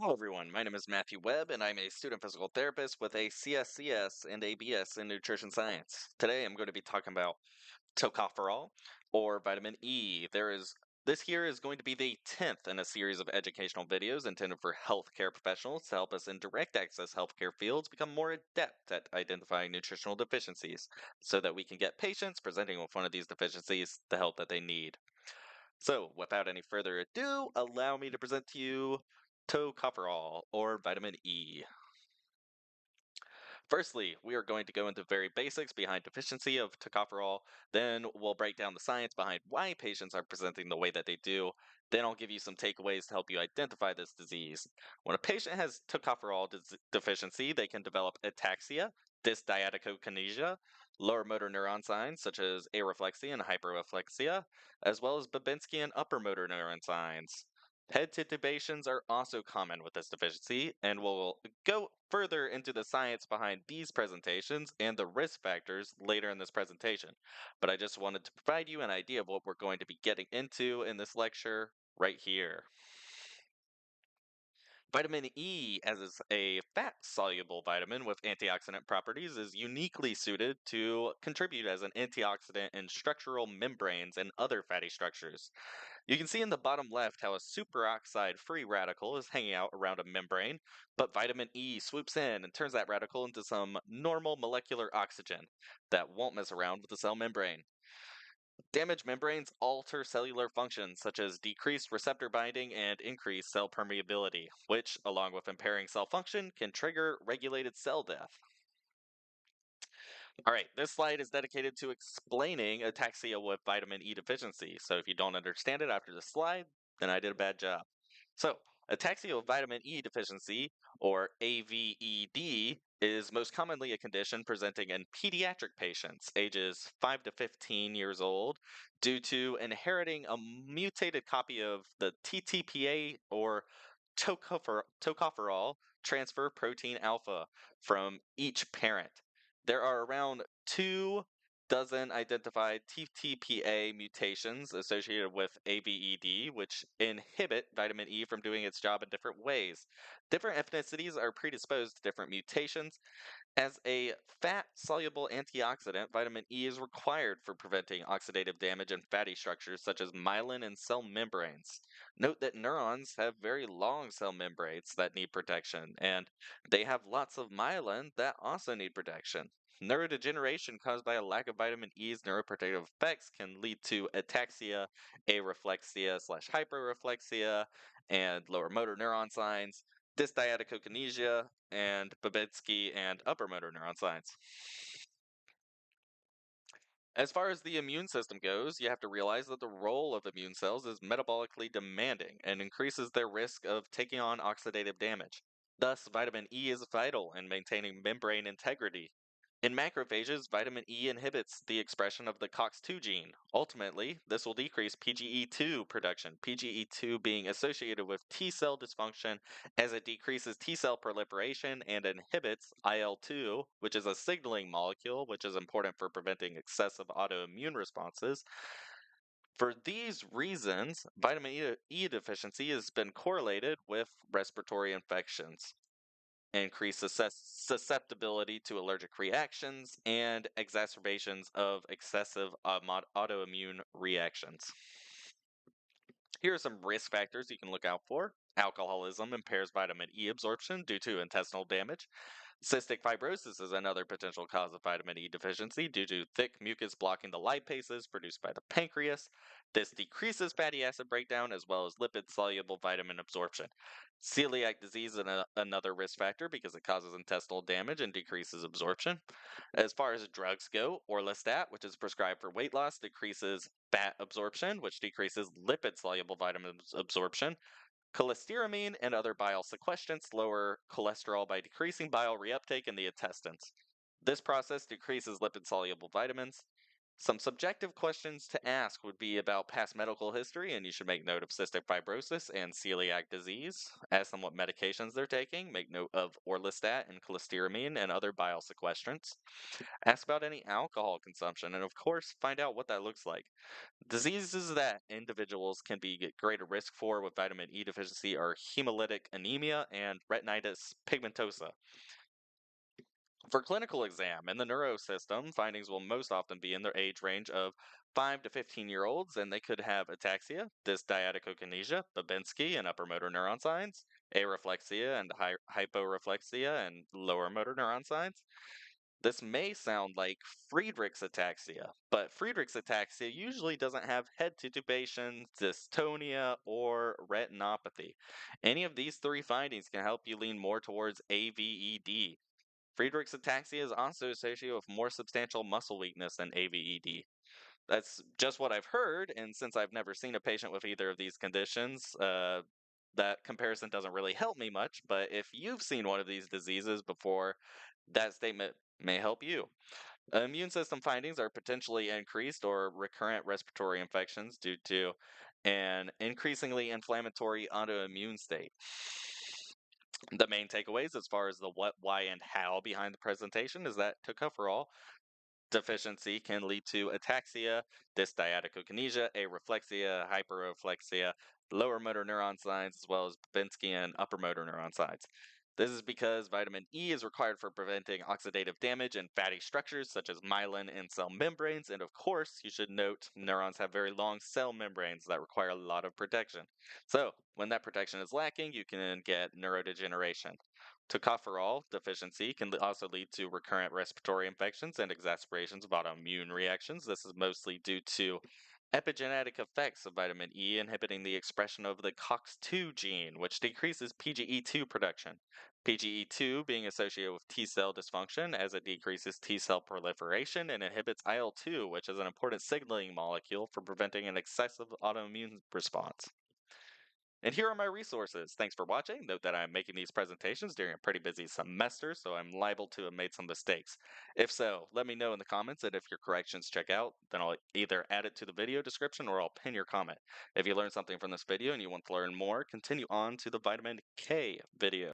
Hello, everyone. My name is Matthew Webb, and I'm a student physical therapist with a CSCS and ABS in nutrition science. Today, I'm going to be talking about tocopherol or vitamin E. This here is going to be the 10th in a series of educational videos intended for healthcare professionals to help us in direct access healthcare fields become more adept at identifying nutritional deficiencies so that we can get patients presenting with one of these deficiencies the help that they need. So, without any further ado, allow me to present to you tocopherol, or vitamin E. Firstly, we are going to go into very basics behind deficiency of tocopherol. Then we'll break down the science behind why patients are presenting the way that they do. Then I'll give you some takeaways to help you identify this disease. When a patient has tocopherol deficiency, they can develop ataxia, dysdiadochokinesia, lower motor neuron signs such as areflexia and hyperreflexia, as well as Babinski and upper motor neuron signs. Head titubations are also common with this deficiency, and we'll go further into the science behind these presentations and the risk factors later in this presentation. But I just wanted to provide you an idea of what we're going to be getting into in this lecture right here. Vitamin E, as is a fat soluble vitamin with antioxidant properties, is uniquely suited to contribute as an antioxidant in structural membranes and other fatty structures. You can see in the bottom left how a superoxide free radical is hanging out around a membrane, but vitamin E swoops in and turns that radical into some normal molecular oxygen that won't mess around with the cell membrane. Damaged membranes alter cellular functions such as decreased receptor binding and increased cell permeability, which, along with impairing cell function, can trigger regulated cell death. All right, this slide is dedicated to explaining ataxia with vitamin E deficiency. So if you don't understand it after the slide, then I did a bad job. So, ataxia with vitamin E deficiency, or AVED, is most commonly a condition presenting in pediatric patients ages 5 to 15 years old due to inheriting a mutated copy of the TTPA or tocopherol transfer protein alpha from each parent. There are around 2 dozen identified TTPA mutations associated with AVED, which inhibit vitamin E from doing its job in different ways. Different ethnicities are predisposed to different mutations. As a fat soluble antioxidant, vitamin E is required for preventing oxidative damage in fatty structures such as myelin and cell membranes. Note that neurons have very long cell membranes that need protection, and they have lots of myelin that also need protection. Neurodegeneration caused by a lack of vitamin E's neuroprotective effects can lead to ataxia, areflexia slash hyperreflexia, and lower motor neuron signs, dysdiadochokinesia, and Babinski and upper motor neuron signs. As far as the immune system goes, you have to realize that the role of immune cells is metabolically demanding and increases their risk of taking on oxidative damage. Thus, vitamin E is vital in maintaining membrane integrity. In macrophages, vitamin E inhibits the expression of the COX2 gene. Ultimately, this will decrease PGE2 production, PGE2 being associated with T cell dysfunction as it decreases T cell proliferation and inhibits IL-2, which is a signaling molecule which is important for preventing excessive autoimmune responses. For these reasons, vitamin E deficiency has been correlated with respiratory infections, increased susceptibility to allergic reactions, and exacerbations of excessive autoimmune reactions. Here are some risk factors you can look out for. Alcoholism impairs vitamin E absorption due to intestinal damage. Cystic fibrosis is another potential cause of vitamin E deficiency due to thick mucus blocking the lipases produced by the pancreas. This decreases fatty acid breakdown as well as lipid soluble vitamin absorption. Celiac disease is another risk factor because it causes intestinal damage and decreases absorption. As far as drugs go, orlistat, which is prescribed for weight loss, decreases fat absorption, which decreases lipid soluble vitamin absorption. Cholestyramine and other bile sequestrants lower cholesterol by decreasing bile reuptake in the intestines. This process decreases lipid soluble vitamins. Some subjective questions to ask would be about past medical history, and you should make note of cystic fibrosis and celiac disease. Ask them what medications they're taking. Make note of orlistat and cholestyramine and other bile sequestrants. Ask about any alcohol consumption, and of course, find out what that looks like. Diseases that individuals can be at greater risk for with vitamin E deficiency are hemolytic anemia and retinitis pigmentosa. For clinical exam in the neuro system, findings will most often be in their age range of 5 to 15-year-olds, and they could have ataxia, dysdiadochokinesia, Babinski and upper motor neuron signs, areflexia and hyporeflexia and lower motor neuron signs. This may sound like Friedreich's ataxia, but Friedreich's ataxia usually doesn't have head titubation, dystonia, or retinopathy. Any of these three findings can help you lean more towards AVED. Friedreich's ataxia is also associated with more substantial muscle weakness than AVED. That's just what I've heard, and since I've never seen a patient with either of these conditions, that comparison doesn't really help me much. But if you've seen one of these diseases before, that statement may help you. Immune system findings are potentially increased or recurrent respiratory infections due to an increasingly inflammatory autoimmune state. The main takeaways, as far as the what, why, and how behind the presentation, is that tocopherol deficiency can lead to ataxia, dysdiadochokinesia, areflexia, hyperreflexia, lower motor neuron signs, as well as Babinski and upper motor neuron signs. This is because vitamin E is required for preventing oxidative damage in fatty structures such as myelin and cell membranes. And of course, you should note neurons have very long cell membranes that require a lot of protection. So, when that protection is lacking, you can get neurodegeneration. Tocopherol deficiency can also lead to recurrent respiratory infections and exacerbations of autoimmune reactions. This is mostly due to epigenetic effects of vitamin E inhibiting the expression of the COX2 gene, which decreases PGE2 production. PGE2 being associated with T cell dysfunction as it decreases T cell proliferation and inhibits IL-2, which is an important signaling molecule for preventing an excessive autoimmune response. And here are my resources. Thanks for watching. Note that I'm making these presentations during a pretty busy semester, so I'm liable to have made some mistakes. If so, let me know in the comments, and if your corrections check out, then I'll either add it to the video description or I'll pin your comment. If you learned something from this video and you want to learn more, continue on to the vitamin K video.